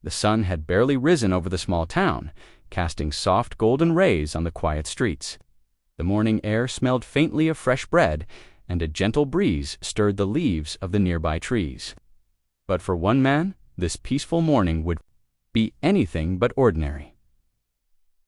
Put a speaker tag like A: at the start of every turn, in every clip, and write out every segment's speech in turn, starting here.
A: The sun had barely risen over the small town, casting soft golden rays on the quiet streets. The morning air smelled faintly of fresh bread, and a gentle breeze stirred the leaves of the nearby trees. But for one man, this peaceful morning would be anything but ordinary.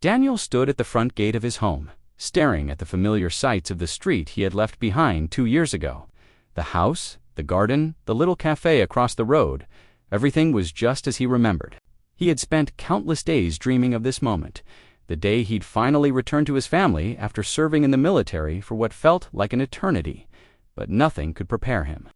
A: Daniel stood at the front gate of his home, staring at the familiar sights of the street he had left behind 2 years ago. The house, the garden, the little cafe across the road, everything was just as he remembered. He had spent countless days dreaming of this moment, the day he'd finally returned to his family after serving in the military for what felt like an eternity, but nothing could prepare him.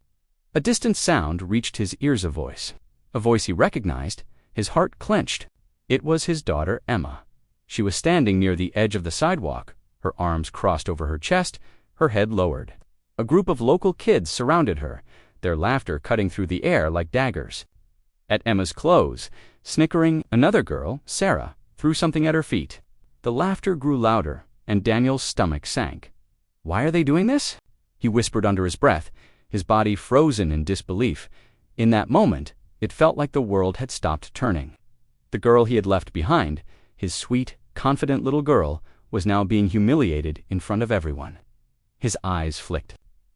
A: A distant sound reached his ears, a voice he recognized. His heart clenched. It was his daughter, Emma. She was standing near the edge of the sidewalk, her arms crossed over her chest, her head lowered. A group of local kids surrounded her, their laughter cutting through the air like daggers. At Emma's close, snickering, another girl, Sarah, threw something at her feet. The laughter grew louder, and Daniel's stomach sank. "Why are they doing this?" he whispered under his breath, his body frozen in disbelief. In that moment, it felt like the world had stopped turning. The girl he had left behind, his sweet, confident little girl, was now being humiliated in front of everyone. His eyes flicked.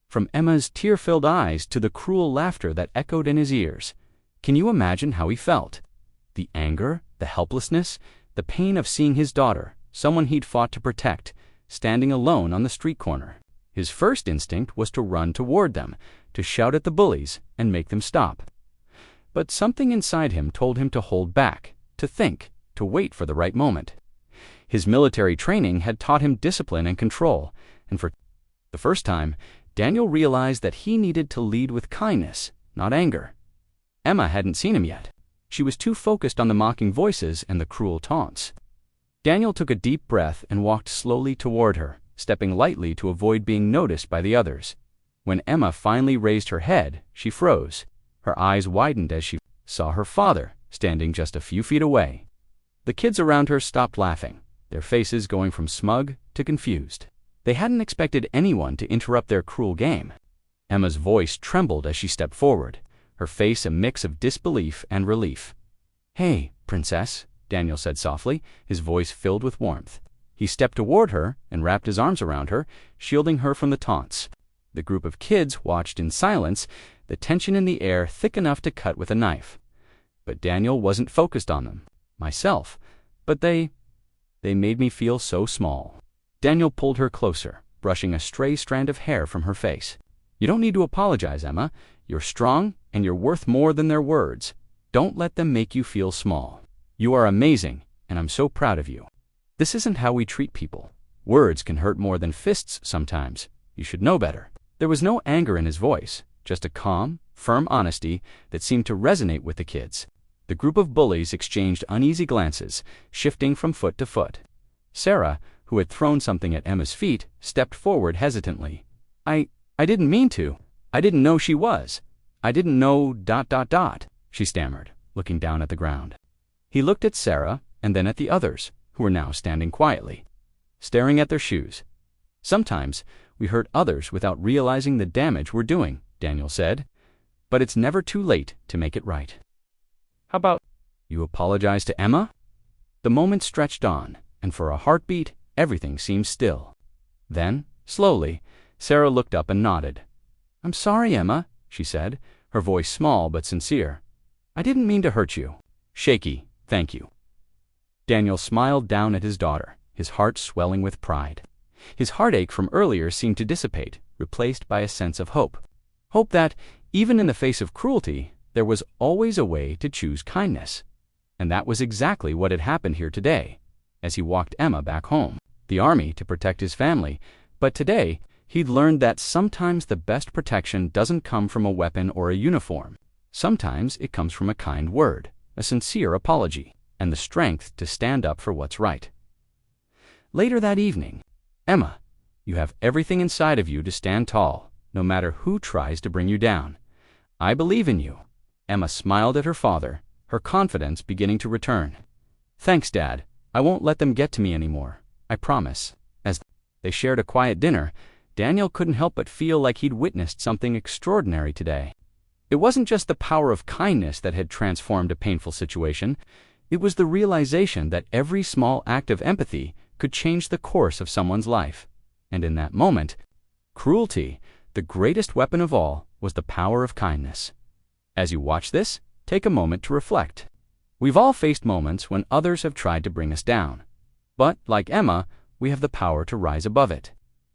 A: From Emma's tear-filled eyes to the cruel laughter that echoed in his ears. Can you imagine how he felt? The anger, the helplessness, the pain of seeing his daughter, someone he'd fought to protect, standing alone on the street corner. His first instinct was to run toward them, to shout at the bullies and make them stop. But something inside him told him to hold back, to think, to wait for the right moment. His military training had taught him discipline and control, and for the first time, Daniel realized that he needed to lead with kindness, not anger. Emma hadn't seen him yet. She was too focused on the mocking voices and the cruel taunts. Daniel took a deep breath and walked slowly toward her, stepping lightly to avoid being noticed by the others. When Emma finally raised her head, she froze. Her eyes widened as she saw her father, standing just a few feet away. The kids around her stopped laughing, their faces going from smug to confused. They hadn't expected anyone to interrupt their cruel game. Emma's voice trembled as she stepped forward, her face a mix of disbelief and relief. "Hey, princess," Daniel said softly, his voice filled with warmth. He stepped toward her and wrapped his arms around her, shielding her from the taunts. The group of kids watched in silence, the tension in the air thick enough to cut with a knife. But Daniel wasn't focused on them, myself, but they made me feel so small. Daniel pulled her closer, brushing a stray strand of hair from her face. "You don't need to apologize, Emma. You're strong, and you're worth more than their words. Don't let them make you feel small. You are amazing, and I'm so proud of you. This isn't how we treat people. Words can hurt more than fists sometimes. You should know better." There was no anger in his voice, just a calm, firm honesty that seemed to resonate with the kids. The group of bullies exchanged uneasy glances, shifting from foot to foot. Sarah, who had thrown something at Emma's feet, stepped forward hesitantly. I didn't mean to. I didn't know she was. I didn't know ... she stammered, looking down at the ground. He looked at Sarah and then at the others, who were now standing quietly, staring at their shoes. "Sometimes we hurt others without realizing the damage we're doing," Daniel said. "But it's never too late to make it right. How about you apologize to Emma?" The moment stretched on, and for a heartbeat, everything seemed still. Then, slowly, Sarah looked up and nodded. "I'm sorry, Emma," she said, her voice small but sincere. "I didn't mean to hurt you." Shaky, "Thank you." Daniel smiled down at his daughter, his heart swelling with pride. His heartache from earlier seemed to dissipate, replaced by a sense of hope. Hope that, even in the face of cruelty, there was always a way to choose kindness. And that was exactly what had happened here today, as he walked Emma back home. The army to protect his family, but today he'd learned that sometimes the best protection doesn't come from a weapon or a uniform. Sometimes it comes from a kind word, a sincere apology, and the strength to stand up for what's right. Later that evening, "Emma, you have everything inside of you to stand tall, no matter who tries to bring you down. I believe in you." Emma smiled at her father, her confidence beginning to return. "Thanks, Dad. I won't let them get to me anymore. I promise." As they shared a quiet dinner, Daniel couldn't help but feel like he'd witnessed something extraordinary today. It wasn't just the power of kindness that had transformed a painful situation. It was the realization that every small act of empathy could change the course of someone's life. And in that moment, cruelty, the greatest weapon of all, was the power of kindness. As you watch this, take a moment to reflect. We've all faced moments when others have tried to bring us down. But, like Emma, we have the power to rise above it,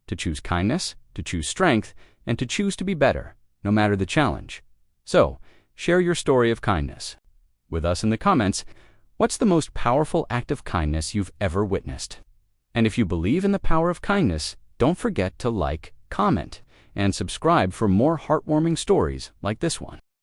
A: to choose kindness, to choose strength, and to choose to be better, no matter the challenge. So, share your story of kindness with us in the comments. What's the most powerful act of kindness you've ever witnessed? And if you believe in the power of kindness, don't forget to like, comment, and subscribe for more heartwarming stories like this one.